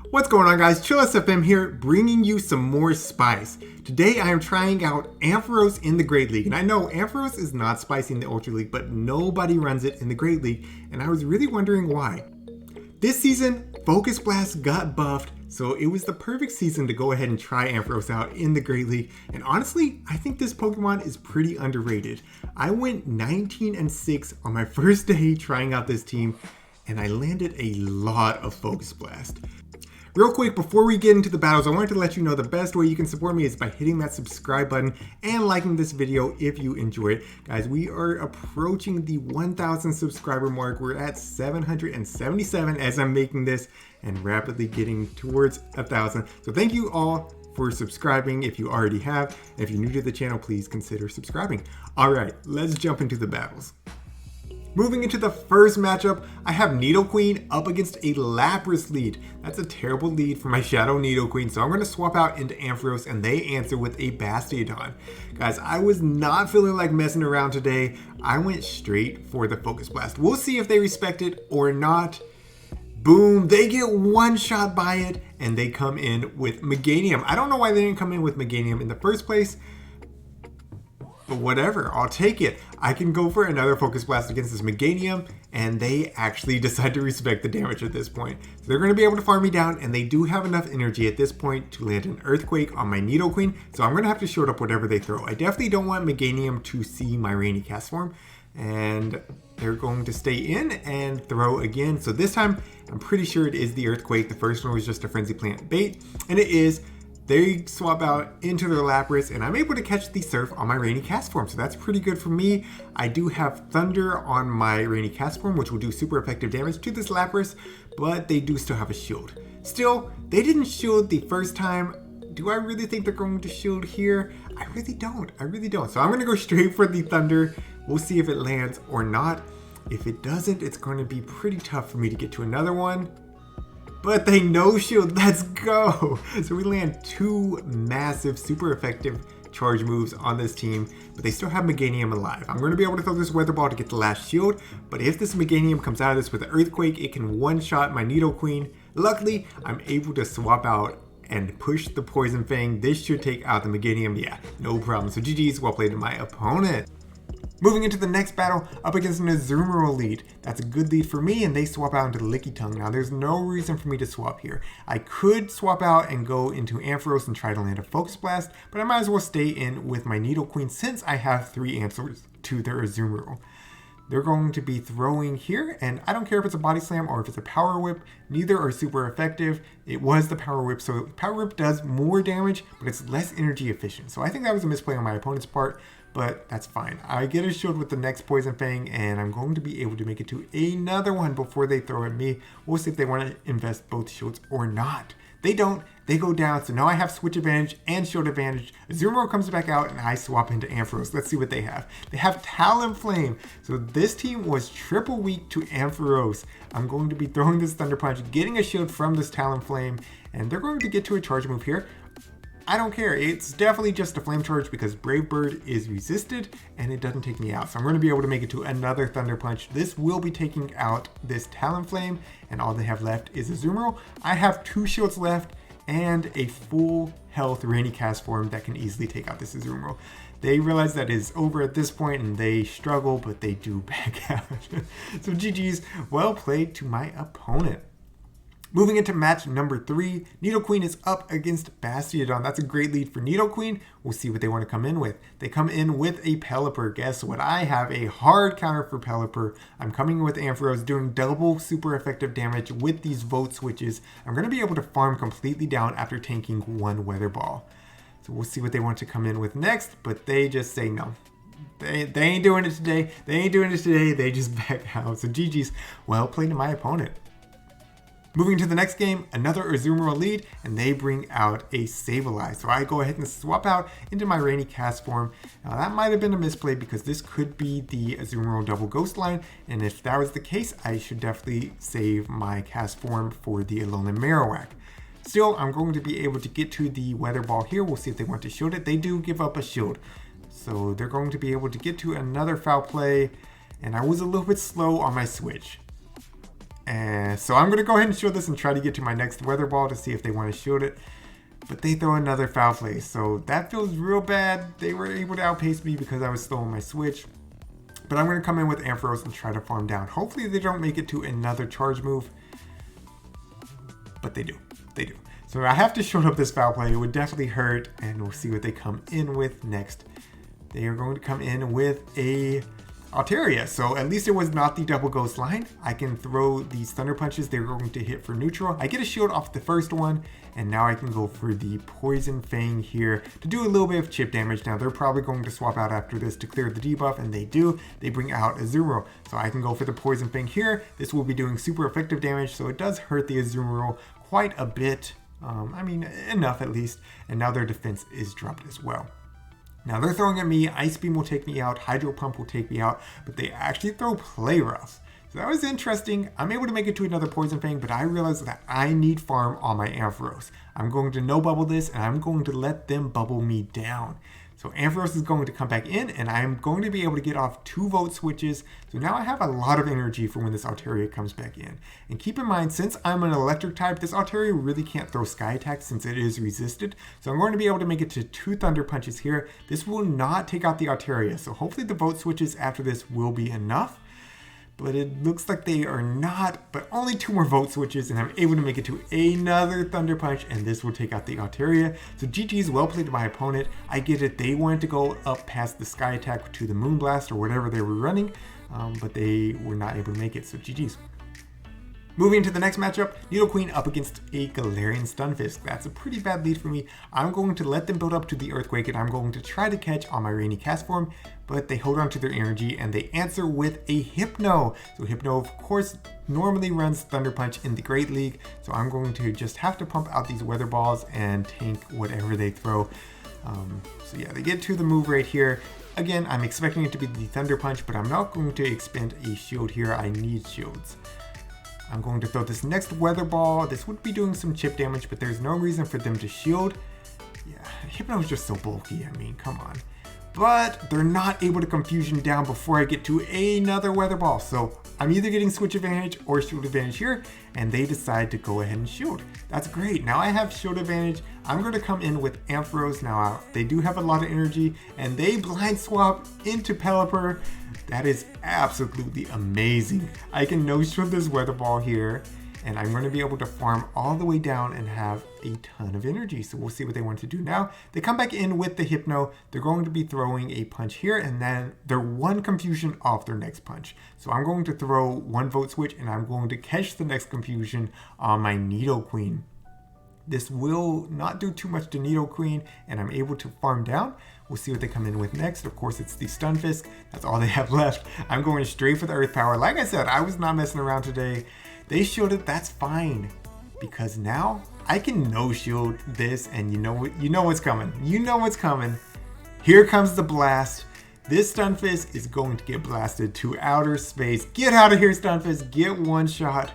What's going on, guys? ChillisFM here, bringing you some more spice. Today I am trying out Ampharos in the Great League, and I know Ampharos is not spicy in the Ultra League, but nobody runs it in the Great League, and I was really wondering why. This season, Focus Blast got buffed, so it was the perfect season to go ahead and try Ampharos out in the Great League, and honestly, I think this Pokemon is pretty underrated. I went 19-6 on my first day trying out this team, and I landed a lot of Focus Blast. Real quick, before we get into the battles, I wanted to let you know the best way you can support me is by hitting that subscribe button and liking this video if you enjoy it. Guys, we are approaching the 1,000 subscriber mark. We're at 777 as I'm making this and rapidly getting towards 1,000. So thank you all for subscribing if you already have. And if you're new to the channel, please consider subscribing. All right, let's jump into the battles. Moving into the first matchup, I have Nidoqueen up against a Lapras Lead. That's a terrible lead for my Shadow Nidoqueen, so I'm going to swap out into Ampharos and they answer with a Bastiodon. Guys, I was not feeling like messing around today. I went straight for the Focus Blast. We'll see if they respect it or not. Boom, they get one shot by it and they come in with Meganium. I don't know why they didn't come in with Meganium in the first place, but whatever, I'll take it. I can go for another Focus Blast against this Meganium, and they actually decide to respect the damage at this point. So they're going to be able to farm me down, and they do have enough energy at this point to land an Earthquake on my Nidoqueen, so I'm going to have to shield up whatever they throw. I definitely don't want Meganium to see my Rainy Castform, and they're going to stay in and throw again. So this time, I'm pretty sure it is the Earthquake. The first one was just a Frenzy Plant bait, and it is. They swap out into their Lapras, and I'm able to catch the Surf on my Rainy Castform, so that's pretty good for me. I do have Thunde on my Rainy Castform, which will do super effective damage to this Lapras, but they do still have a shield. Still, they didn't shield the first time. Do I really think they're going to shield here? I really don't. So I'm going to go straight for the Thunde. We'll see if it lands or not. If it doesn't, it's going to be pretty tough for me to get to another one. But they no shield, let's go! So we land two massive, super effective charge moves on this team, but they still have Meganium alive. I'm going to be able to throw this Weather Ball to get the last shield, but if this Meganium comes out of this with an Earthquake, it can one-shot my Nidoqueen. Luckily, I'm able to swap out and push the Poison Fang. This should take out the Meganium, yeah, no problem. So GG's, well played to my opponent. Moving into the next battle, up against an Azumarill Lead. That's a good lead for me, and they swap out into the Lickitung. Now, there's no reason for me to swap here. I could swap out and go into Ampharos and try to land a Focus Blast, but I might as well stay in with my Nidoqueen since I have 3 answers to their Azumarill. They're going to be throwing here, and I don't care if it's a Body Slam or if it's a Power Whip. Neither are super effective. It was the Power Whip, so Power Whip does more damage, but it's less energy efficient. So I think that was a misplay on my opponent's part, but that's fine. I get a shield with the next Poison Fang, and I'm going to be able to make it to another one before they throw at me. We'll see if they want to invest both shields or not. They don't. They go down, so now I have Switch Advantage and Shield Advantage. Azumarill comes back out, and I swap into Ampharos. Let's see what they have. They have Talonflame. So this team was triple weak to Ampharos. I'm going to be throwing this Thunder Punch, getting a shield from this Talonflame, and they're going to get to a charge move here. I don't care. It's definitely just a Flame Charge because Brave Bird is resisted and it doesn't take me out. So I'm going to be able to make it to another Thunder Punch. This will be taking out this Talonflame, and all they have left is Azumarill. I have 2 shields left and a full health Rainy Castform that can easily take out this Azumarill. They realize that it's over at this point and they struggle, but they do back out. So GG's, well played to my opponent. Moving into match number 3, Nidoqueen is up against Bastiodon. That's a great lead for Nidoqueen. We'll see what they want to come in with. They come in with a Pelipper. Guess what? I have a hard counter for Pelipper. I'm coming in with Ampharos, doing double super effective damage with these Volt Switches. I'm going to be able to farm completely down after tanking 1 Weather Ball. So we'll see what they want to come in with next, but they just say no. They ain't doing it today. They just back out. So GG's, well played to my opponent. Moving to the next game, another Azumarill Lead, and they bring out a Sableye. So I go ahead and swap out into my Rainy Castform. Now that might have been a misplay because this could be the Azumarill double ghost line, and if that was the case, I should definitely save my Castform for the Alolan Marowak. Still, I'm going to be able to get to the Weather Ball here. We'll see if they want to shield it. They do give up a shield. So they're going to be able to get to another foul play, and I was a little bit slow on my switch. And so I'm going to go ahead and shield this and try to get to my next weather ball to see if they want to shield it. But they throw another foul play. So that feels real bad. They were able to outpace me because I was slow on my switch. But I'm going to come in with Ampharos and try to farm down. Hopefully they don't make it to another charge move. But they do. They do. So I have to shield up this foul play. It would definitely hurt. And we'll see what they come in with next. They are going to come in with a Altaria. So at least it was not the double ghost line. I can throw these thunder punches. They're going to hit for neutral. I get a shield off the first one. And now I can go for the poison Fang here to do a little bit of chip damage. Now they're probably going to swap out after this to clear the debuff, and they do. They bring out Azumarill. So I can go for the poison Fang here. This will be doing super effective damage. So it does hurt the Azumarill quite a bit. I mean, enough at least. And now their defense is dropped as well. Now they're throwing at me. Ice Beam will take me out. Hydro Pump will take me out. But they actually throw Play Rough. So that was interesting. I'm able to make it to another Poison Fang, but I realized that I need farm on my Ampharos. I'm going to no bubble this, and I'm going to let them bubble me down. So Ampharos is going to come back in, and I'm going to be able to get off 2 Volt switches. So now I have a lot of energy for when this Altaria comes back in. And keep in mind, since I'm an electric type, this Altaria really can't throw Sky Attack since it is resisted. So I'm going to be able to make it to 2 Thunder Punches here. This will not take out the Altaria. So hopefully the Volt switches after this will be enough. But it looks like they are not, but only 2 more Volt switches, and I'm able to make it to another Thunder Punch, and this will take out the Altaria. So GG's, well played to my opponent. I get it, they wanted to go up past the Sky Attack to the Moonblast or whatever they were running, but they were not able to make it, so GG's. Moving to the next matchup, Nidoqueen up against a Galarian Stunfisk. That's a pretty bad lead for me. I'm going to let them build up to the Earthquake, and I'm going to try to catch on my Rainy Castform, but they hold on to their energy and they answer with a Hypno. So Hypno, of course, normally runs Thunder Punch in the Great League, so I'm going to just have to pump out these Weather Balls and tank whatever they throw. So yeah, they get to the move right here. Again, I'm expecting it to be the Thunder Punch, but I'm not going to expend a shield here. I need shields. I'm going to throw this next Weather Ball. This would be doing some chip damage, but there's no reason for them to shield. Yeah, Hypno is just so bulky. I mean, come on. But they're not able to Confusion down before I get to another Weather Ball. So I'm either getting Switch Advantage or Shield Advantage here, and they decide to go ahead and shield. That's great. Now I have Shield Advantage. I'm going to come in with Ampharos. Now they do have a lot of energy, and they Blind Swap into Pelipper. That is absolutely amazing. I can no-shield this Weather Ball here, and I'm going to be able to farm all the way down and have a ton of energy. So we'll see what they want to do now. They come back in with the Hypno. They're going to be throwing a punch here, and then they're 1 Confusion off their next punch. So I'm going to throw 1 Vote Switch, and I'm going to catch the next Confusion on my Nidoqueen. This will not do too much to Nidoqueen, and I'm able to farm down. We'll see what they come in with next. Of course, it's the Stunfisk. That's all they have left. I'm going straight for the Earth Power. Like I said, I was not messing around today. They shielded, that's fine. Because now I can no-shield this, and you know what's coming. You know what's coming. Here comes the blast. This Stunfisk is going to get blasted to outer space. Get out of here, Stunfisk. Get one shot.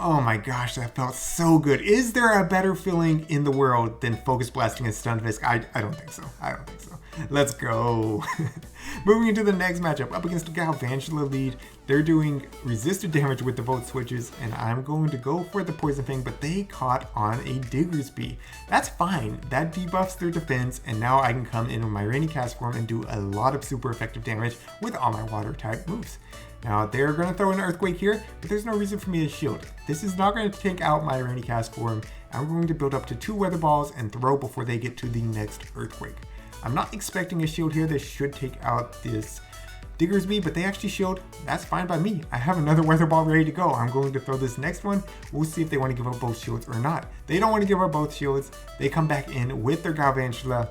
Oh my gosh, that felt so good. Is there a better feeling in the world than Focus Blasting a Stunfisk? I don't think so. I don't think so. Let's go. Moving into the next matchup, up against Galvantula Lead. They're doing resisted damage with the Volt switches, and I'm going to go for the Poison Fang, but they caught on a Diggersby. That's fine. That debuffs their defense, and now I can come in with my Rainy Castform and do a lot of super effective damage with all my water type moves. Now they're going to throw an Earthquake here, but there's no reason for me to shield. This is not going to take out my Rainy Castform. I'm going to build up to 2 Weather Balls and throw before they get to the next Earthquake. I'm not expecting a shield here. This should take out this Diggersby, but they actually shield. That's fine by me. I have another Weather Ball ready to go. I'm going to throw this next one. We'll see if they want to give up both shields or not. They don't want to give up both shields. They come back in with their Galvantula,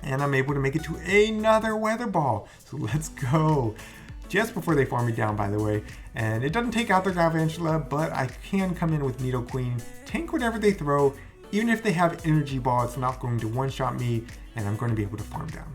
and I'm able to make it to another Weather Ball. So let's go. Just before they farm me down, by the way. And it doesn't take out their Galvantula, but I can come in with Nidoqueen, tank whatever they throw. Even if they have Energy Ball, it's not going to one-shot me, and I'm going to be able to farm down.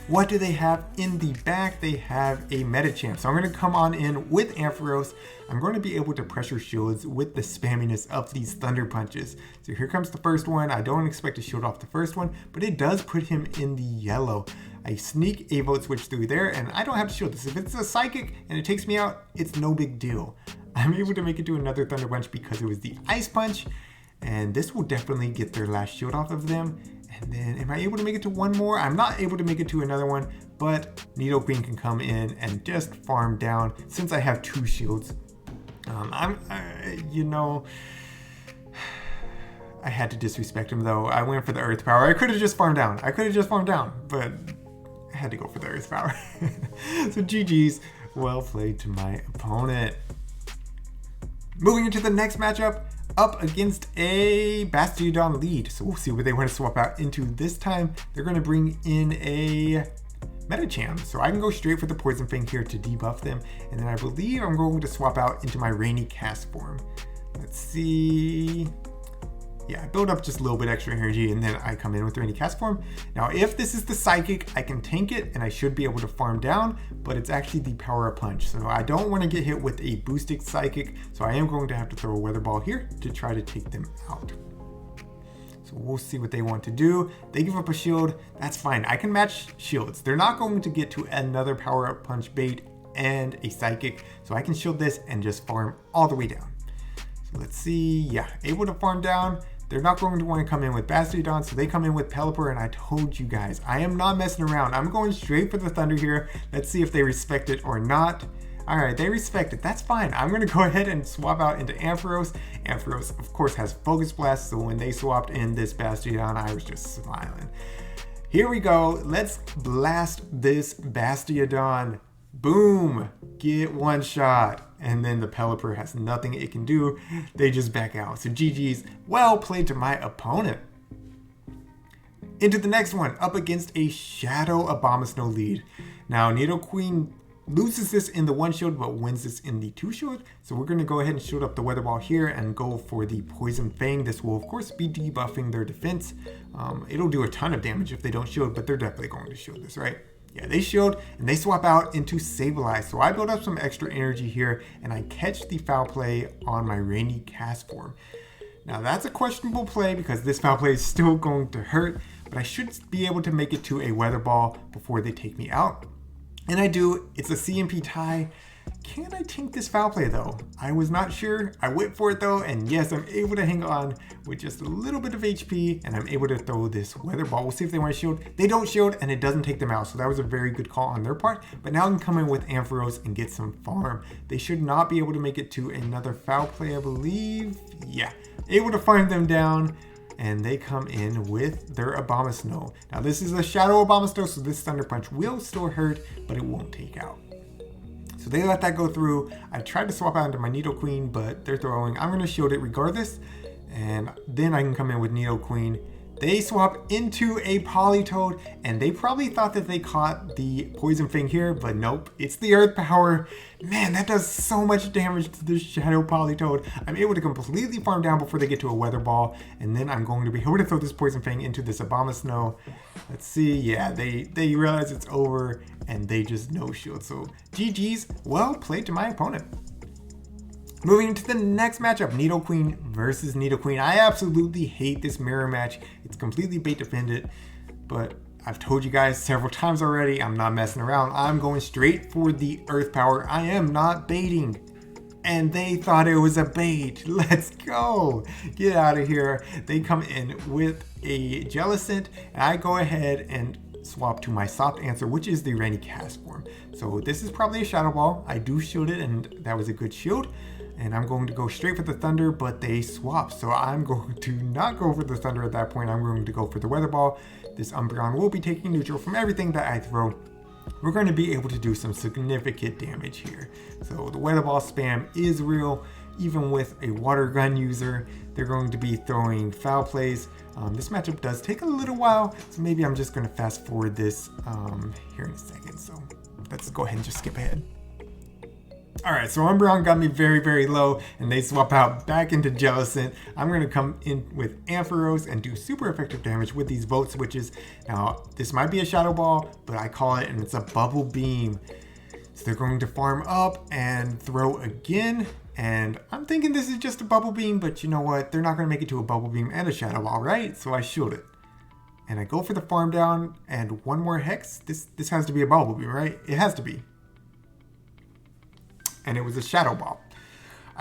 What do they have in the back? They have a Medicham. So I'm going to come on in with Ampharos. I'm going to be able to pressure shields with the spamminess of these Thunder Punches. So here comes the first one. I don't expect to shield off the first one, but it does put him in the yellow. I sneak a Vote Switch through there, and I don't have to shield this. If it's a Psychic and it takes me out, it's no big deal. I'm able to make it to another Thunder Punch because it was the Ice Punch. And this will definitely get their last shield off of them. And then am I able to make it to one more? I'm not able to make it to another one, but Nidoqueen can come in and just farm down since I have 2 shields. You know, I had to disrespect him though. I went for the Earth Power. I could have just farmed down. But I had to go for the Earth Power. So GG's. Well played to my opponent. Moving into the next matchup, up against a Bastiodon Lead. So we'll see what they want to swap out into this time. They're going to bring in a Medicham. So I can go straight for the Poison Fang here to debuff them. And then I believe I'm going to swap out into my Rainy Castform. Let's see. Yeah, I build up just a little bit extra energy and then I come in with Rainy Castform. Now, if this is the Psychic, I can tank it and I should be able to farm down, but it's actually the Power Up Punch. So I don't want to get hit with a boosted Psychic, so I am going to have to throw a Weather Ball here to try to take them out. So we'll see what they want to do. They give up a shield, that's fine. I can match shields. They're not going to get to another Power Up Punch bait and a Psychic, so I can shield this and just farm all the way down. So let's see, yeah, able to farm down. They're not going to want to come in with Bastiodon, so they come in with Pelipper, and I told you guys, I am not messing around. I'm going straight for the Thunder here. Let's see if they respect it or not. All right, they respect it. That's fine. I'm going to go ahead and swap out into Ampharos. Ampharos, of course, has Focus Blast, so when they swapped in this Bastiodon, I was just smiling. Here we go. Let's blast this Bastiodon. Boom! Get one shot. And then the Pelipper has nothing it can do. They just back out. So GG's. Well played to my opponent. Into the next one, up against a Shadow Abomasnow Lead. Now, Nidoqueen loses this in the 1 shield, but wins this in the 2 shield. So we're going to go ahead and shield up the Weather Ball here and go for the Poison Fang. This will, of course, be debuffing their defense. It'll do a ton of damage if they don't shield, but they're definitely going to shield this, right? Yeah, they shield and they swap out into Sableye. So I build up some extra energy here and I catch the foul play on my Rainy Castform. Now that's a questionable play because this foul play is still going to hurt, but I should be able to make it to a Weather Ball before they take me out. And I do. It's a CMP tie. Can I tank this foul play though? I was not sure. I went for it though, and yes, I'm able to hang on with just a little bit of HP, and I'm able to throw this Weather Ball. We'll see if they want to shield. They don't shield, and it doesn't take them out, so that was a very good call on their part. But now I can come in with Ampharos and get some farm. They should not be able to make it to another foul play, I believe. Yeah, able to farm them down. And they come in with their Abomasnow. Now this is a Shadow Abomasnow, so this Thunder Punch will still hurt, but it won't take out. So they let that go through. I tried to swap out into my Nidoqueen, but they're throwing. I'm going to shield it regardless. And then I can come in with Nidoqueen. They swap into a Politoed, and they probably thought that they caught the Poison Fang here, but nope, it's the Earth Power. Man, that does so much damage to this Shadow Politoed. I'm able to completely farm down before they get to a Weather Ball, and then I'm going to be able to throw this Poison Fang into this Abomasnow. Let's see, yeah, they realize it's over, and they just no shield. So GG's, well played to my opponent. Moving into the next matchup, Nidoqueen versus Nidoqueen. I absolutely hate this mirror match. It's completely bait defended, but I've told you guys several times already, I'm not messing around. I'm going straight for the Earth Power. I am not baiting. And they thought it was a bait. Let's go. Get out of here. They come in with a Jellicent, and I go ahead and swap to my soft answer, which is the Rainy Castform. So this is probably a Shadow Ball. I do shield it, and that was a good shield. And I'm going to go straight for the Thunder, but they swap. So I'm going to not go for the Thunder at that point. I'm going to go for the Weather Ball. This Umbreon will be taking neutral from everything that I throw. We're going to be able to do some significant damage here. So the Weather Ball spam is real. Even with a Water Gun user, they're going to be throwing foul plays. This matchup does take a little while, so maybe I'm just going to fast forward this here in a second. So let's go ahead and just skip ahead. Alright, so Umbreon got me very, very low, and they swap out back into Jellicent. I'm going to come in with Ampharos and do super effective damage with these Volt Switches. Now, this might be a Shadow Ball, but I call it, and it's a Bubble Beam. So they're going to farm up and throw again, and I'm thinking this is just a Bubble Beam, but you know what? They're not going to make it to a Bubble Beam and a Shadow Ball, right? So I shield it. And I go for the farm down, and one more Hex. This has to be a Bubble Beam, right? It has to be. And it was a Shadow Ball.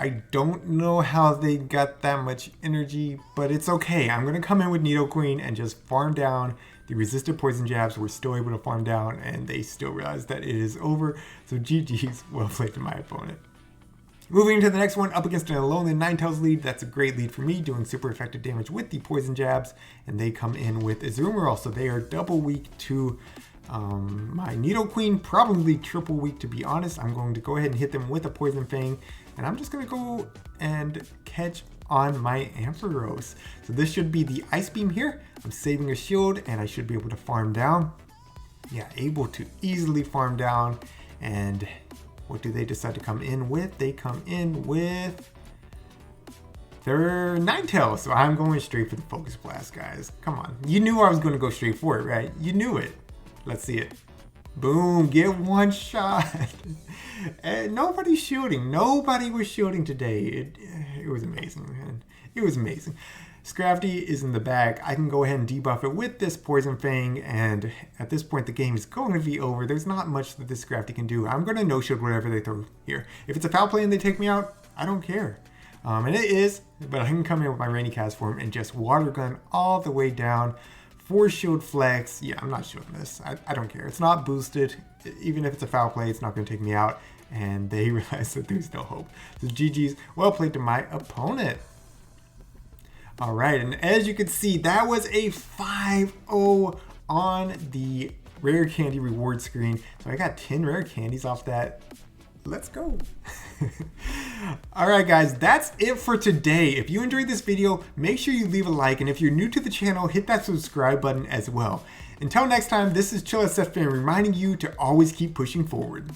I don't know how they got that much energy, but it's okay. I'm going to come in with Nidoqueen and just farm down the resisted poison jabs. We're still able to farm down, and they still realize that it is over. So GG's, well played to my opponent. Moving to the next one, up against an Alolan Ninetales lead. That's a great lead for me, doing super effective damage with the poison jabs. And they come in with Azumarill, so they are double weak to my Nidoqueen, probably triple weak to be honest. I'm going to go ahead and hit them with a Poison Fang, and I'm just going to go and catch on my Ampharos. So this should be the Ice Beam here. I'm saving a shield, and I should be able to farm down. Yeah, able to easily farm down. And what do they decide to come in with? They come in with their Ninetales. So I'm going straight for the Focus Blast, guys. Come on. You knew I was going to go straight for it, right? You knew it. Let's see it. Boom, get one shot. And nobody's shielding. Nobody was shielding today. It was amazing, man. It was amazing. Scrafty is in the bag. I can go ahead and debuff it with this Poison Fang, and at this point the game is going to be over. There's not much that this Scrafty can do. I'm going to no-shield whatever they throw here. If it's a foul play and they take me out, I don't care. And it is, but I can come in with my Rainy Castform and just Water Gun all the way down. 4 shield flex. Yeah, I'm not shielding this. I don't care. It's not boosted. Even if it's a foul play, it's not going to take me out. And they realize that there's no hope. So GG's, well played to my opponent. All right, and as you can see, that was a 5-0 on the rare candy reward screen. So I got 10 rare candies off that. Let's go. All right, guys, that's it for today. If you enjoyed this video, make sure you leave a like. And if you're new to the channel, hit that subscribe button as well. Until next time, this is ChillisFM reminding you to always keep pushing forward.